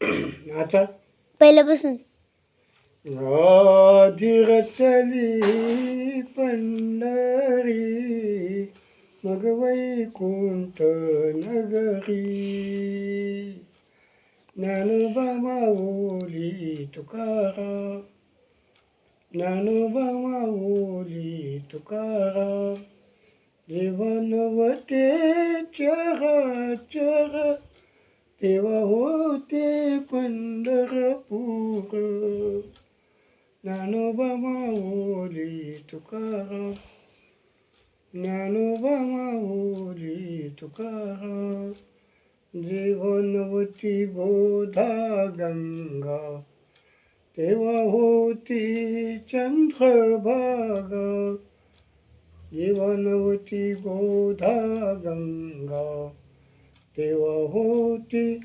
आता पहिल्यापासून. आधी रचली पंढरी मग वैकुंठ नगरी. ज्ञानोबा माऊली तुकाराम, ज्ञानोबा माऊली तुकाराम. जीवनवते चराचर तेव्हा होते पंढरपूर. ज्ञानोबा माऊली तुकाराम, ज्ञानोबा माऊली तुकाराम. जीवनवती गोधा गंगा तेव्हा होती चंद्रभागा. जीवनवती गोधा गंगा तेव्हा होती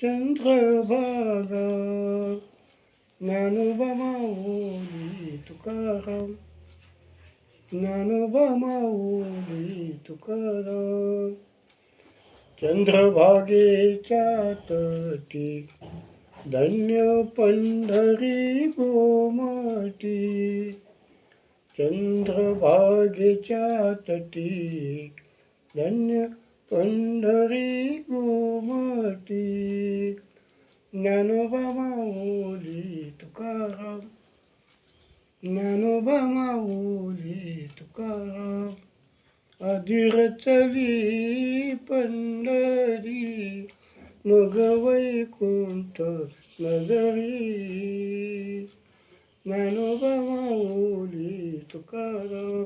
चंद्रभागा. ज्ञानोबा माऊली तुकाराम, ज्ञानोबा माऊली तुकाराम. चंद्रभागेच्या तटी धन्य पंढरी गोमाटी. चंद्रभागेच्या तटी धन्य पंढरी गोमाटी. ज्ञानोबा माऊली तुकाराम, ज्ञानोबा माऊली तुकाराम. आधी रचली पंढरी मग वैकुंठ नगरी. ज्ञानोबा माऊली तुकाराम,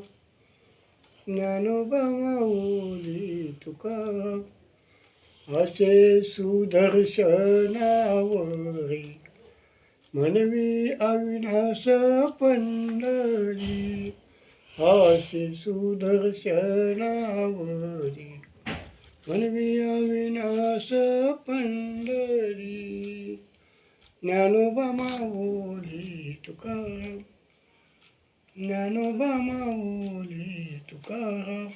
ज्ञानोबा माऊली तुकाराम. असे सुदर्शनावरी म्हणवी अविनाश पंढरी. असे सुदर्शनावरी म्हणवी अविनाश पंढरी. ज्ञानोबा माऊली तुकाराम, ज्ञानोबा माऊली तुकाराम.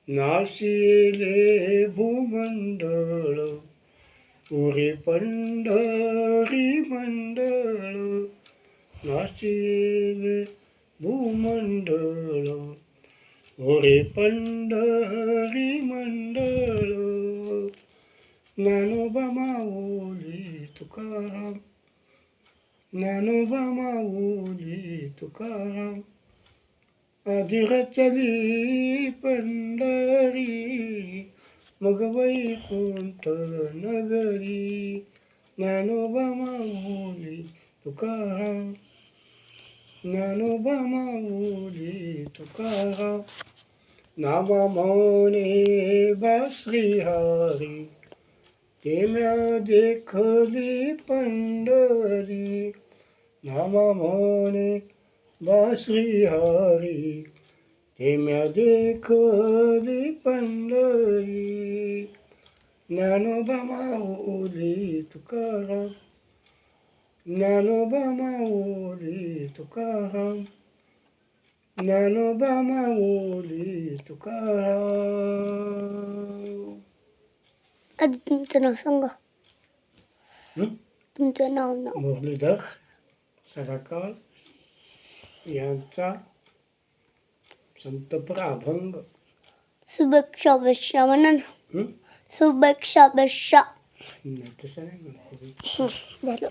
नाशिले भूमंडळ पुरी पंढरी मंडळ. नाशिले भूमंडळ पुरी पंढरी मंडळ. ज्ञानोबा माऊली तुकाराम, ज्ञानोबा माऊली तुकाराम. आधी रचली पंढरी मग वैकुंठ नगरी. ज्ञानोबा माऊली तुकाराम, ज्ञानोबा माऊली तुकाराम. नामा म्हणे बा श्रीहरी ते म्या देखली पंढरी. नामा म्हणे बा श्रीहरी ते म्या देखली पंढरी. ज्ञानोबा माऊली तुकाराम, ज्ञानोबा माऊली तुकाराम, ज्ञानोबा माऊली तुकाराम. आधी तुमचं नाव सांगा. तुमचं नाव. मुरलीधर सदाकाळ यांचा संतपर अभंग. शुभेच्छा बेच्छा म्हणा ना. शुभेच्छा बेच्छा. नाही तसं नाही म्हणत. झालं.